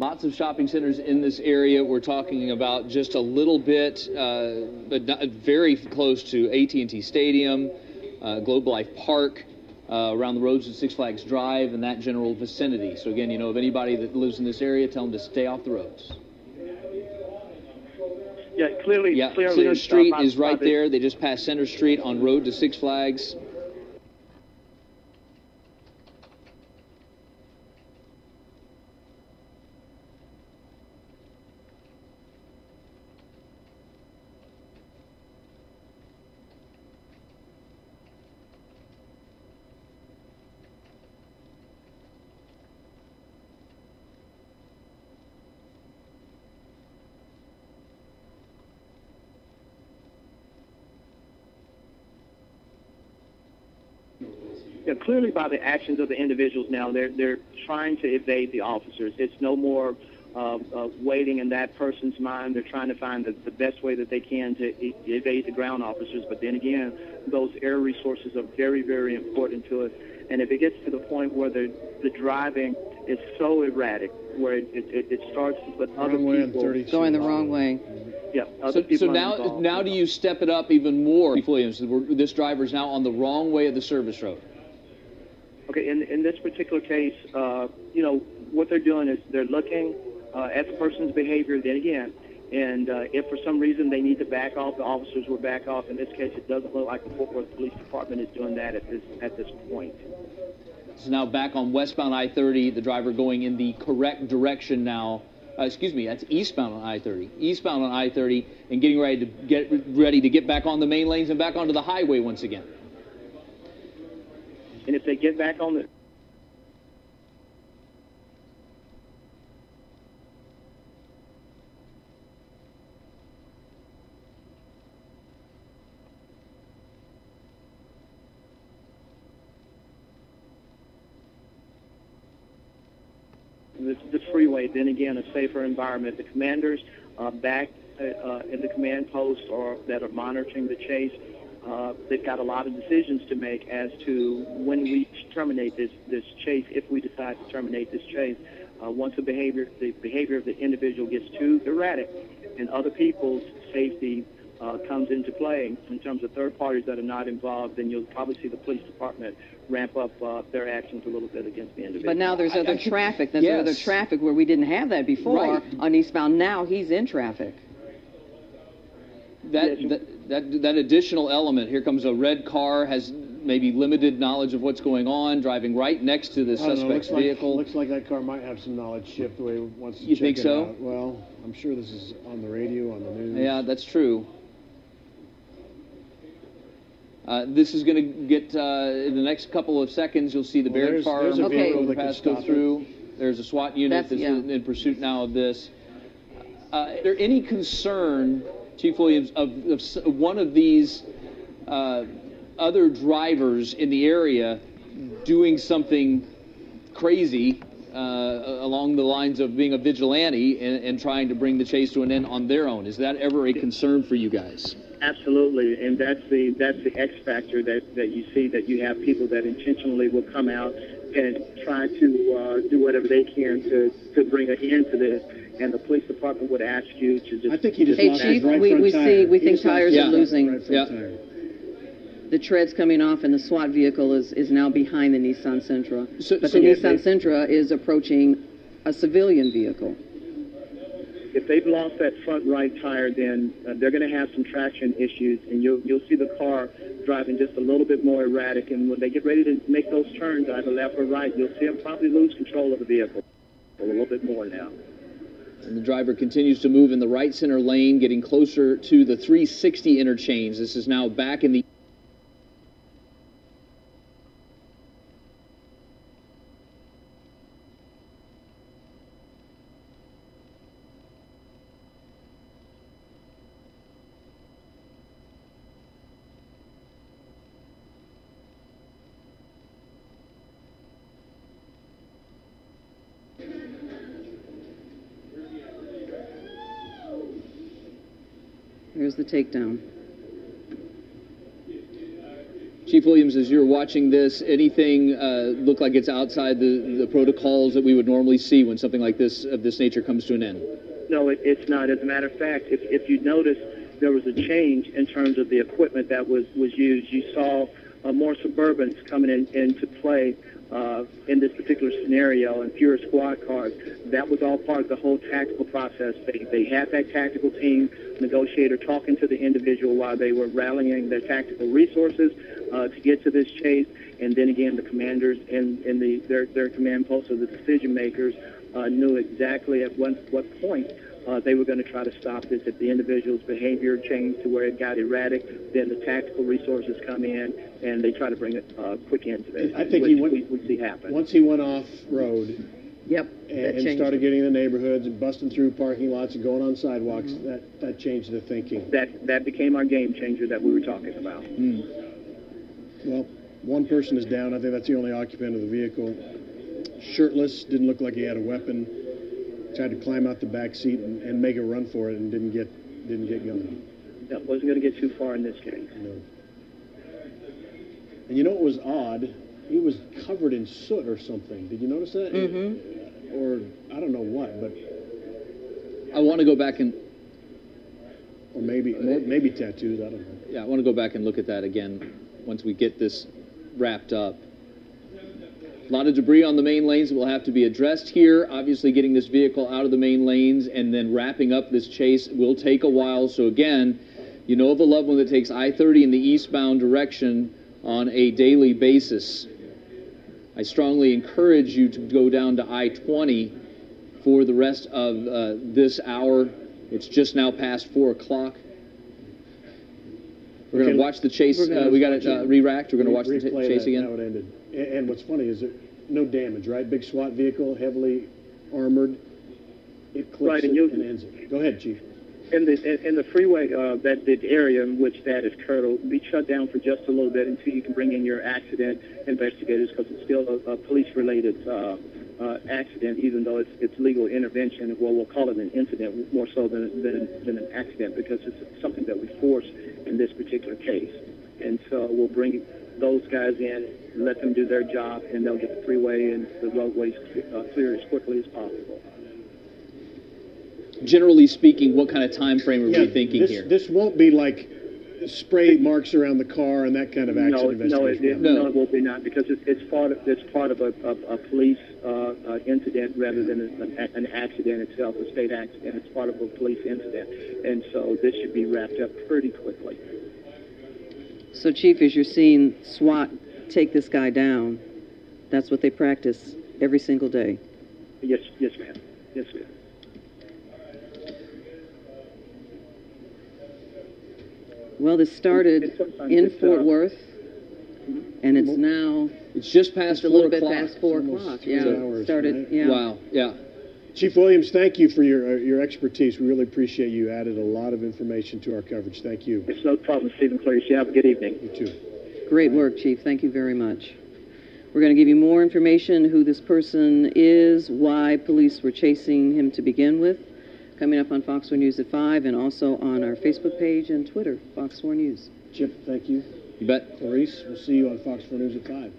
Lots of shopping centers in this area. We're talking about just a little bit, but not, very close to AT&T Stadium, Globe Life Park, around the roads of Six Flags Drive and that general vicinity. So again, you know, if anybody that lives in this area, tell them to stay off the roads. Yeah, clearly. Center Street is right there. They just passed Center Street on road to Six Flags. Yeah, clearly by the actions of the individuals now, they're trying to evade the officers. It's no more waiting in that person's mind. They're trying to find the best way that they can to evade the ground officers. But then again, those air resources are very, very important to us. And if it gets to the point where the driving is so erratic, where it starts with other people going the wrong way. Yeah. So now do you step it up even more, Williams? This driver's now on the wrong way of the service road. Okay, in this particular case, you know, what they're doing is they're looking at the person's behavior then again, and if for some reason they need to back off, the officers will back off. In this case, it doesn't look like the Fort Worth Police Department is doing that at this point. So now back on westbound I-30, the driver going in the correct direction now. Excuse me, that's eastbound on I-30. Eastbound on I-30 and getting ready to get back on the main lanes and back onto the highway once again. And if they get back on the this freeway, then again, a safer environment. The commanders back in the command post that are monitoring the chase, they've got a lot of decisions to make as to when we terminate this chase, if we decide to terminate this chase. Once the behavior of the individual gets too erratic and other people's safety comes into play in terms of third parties that are not involved, then you'll probably see the police department ramp up their actions a little bit against the individual. But now there's other traffic. There's other traffic where we didn't have that before on eastbound. Now he's in traffic. That additional element, here comes a red car, has maybe limited knowledge of what's going on, driving right next to the suspect's vehicle. Looks like that car might have some knowledge shift the way it wants to check it out. You think so? Well, I'm sure this is on the radio, on the news. Yeah, that's true. This is going to get, in the next couple of seconds, you'll see the Baird car go through. There's a SWAT unit that's in pursuit now of this. Is there any concern, Chief Williams, of one of these other drivers in the area doing something crazy along the lines of being a vigilante and trying to bring the chase to an end on their own? Is that ever a concern for you guys? Absolutely, and that's the X factor that you see, that you have people that intentionally will come out and try to do whatever they can to bring an end to this. And the police department would ask you to just... I think he just lost Chief, his right front tire. we think tires are losing. Right front tire. The tread's coming off, and the SWAT vehicle is now behind the Nissan Sentra. But the Nissan Sentra is approaching a civilian vehicle. If they've lost that front right tire, then they're going to have some traction issues, and you'll see the car driving just a little bit more erratic. And when they get ready to make those turns, either left or right, you'll see them probably lose control of the vehicle a little bit more now. And the driver continues to move in the right center lane, getting closer to the 360 interchange. This is now back in the... Here's the takedown. Chief Williams, as you're watching this, anything look like it's outside the protocols that we would normally see when something like this of this nature comes to an end? No, it's not. As a matter of fact, if you notice, there was a change in terms of the equipment that was used. You saw more Suburbans coming into play in this particular scenario, and fewer squad cars. That was all part of the whole tactical process. They had that tactical team negotiator talking to the individual while they were rallying their tactical resources to get to this chase, and then again the commanders and their command posts of the decision makers knew exactly at what point they were going to try to stop this. If the individual's behavior changed to where it got erratic, then the tactical resources come in and they try to bring a quick end to this. I think we see happen. Once he went off road, Yep. and started getting in the neighborhoods and busting through parking lots and going on sidewalks, that changed the thinking. That became our game changer that we were talking about. Well, one person is down. I think that's the only occupant of the vehicle. Shirtless, didn't look like he had a weapon. Tried to climb out the back seat and make a run for it and didn't get going. That wasn't going to get too far in this case. No. And you know what was odd? He was covered in soot or something. Did you notice that? Mm-hmm. Or I don't know what, but I want to go back and... Or maybe tattoos, I don't know. Yeah, I want to go back and look at that again once we get this wrapped up. A lot of debris on the main lanes that will have to be addressed here. Obviously, getting this vehicle out of the main lanes and then wrapping up this chase will take a while. So again, you know of a loved one that takes I-30 in the eastbound direction on a daily basis. I strongly encourage you to go down to I-20 for the rest of this hour. It's just now past 4 o'clock. We're going to watch the chase. We got it re-racked. We're going to watch the chase again. How it ended. And what's funny is that no damage, right? Big SWAT vehicle, heavily armored. It clips it and ends it. Go ahead, Chief. In the freeway, the area in which that is occurred will be shut down for just a little bit until you can bring in your accident investigators, because it's still a police-related accident, even though it's legal intervention. Well, we'll call it an incident more so than an accident, because it's something that we force in this particular case. And so we'll bring those guys in, let them do their job, and they'll get the freeway and the roadways cleared as quickly as possible. Generally speaking, what kind of time frame are we thinking here? This won't be like spray marks around the car and that kind of accident investigation. No, it will be not, because it's part of a police incident rather than an accident itself, a state accident. It's part of a police incident, and so this should be wrapped up pretty quickly. So, Chief, as you're seeing SWAT take this guy down, that's what they practice every single day. Yes, ma'am. Yes, ma'am. Well, this started in Fort Worth, and it's now... It's just past 4 o'clock. A little bit past 4 o'clock, yeah. Hours, started, right? yeah. Wow, yeah. Chief Williams, thank you for your expertise. We really appreciate you. Added a lot of information to our coverage. Thank you. It's no problem, Stephen Clarice. You have a good evening. You too. Great work, Chief. Thank you very much. We're going to give you more information, who this person is, why police were chasing him to begin with, coming up on Fox 4 News at 5, and also on our Facebook page and Twitter, Fox 4 News. Chip, thank you. You bet. Clarice, we'll see you on Fox 4 News at 5.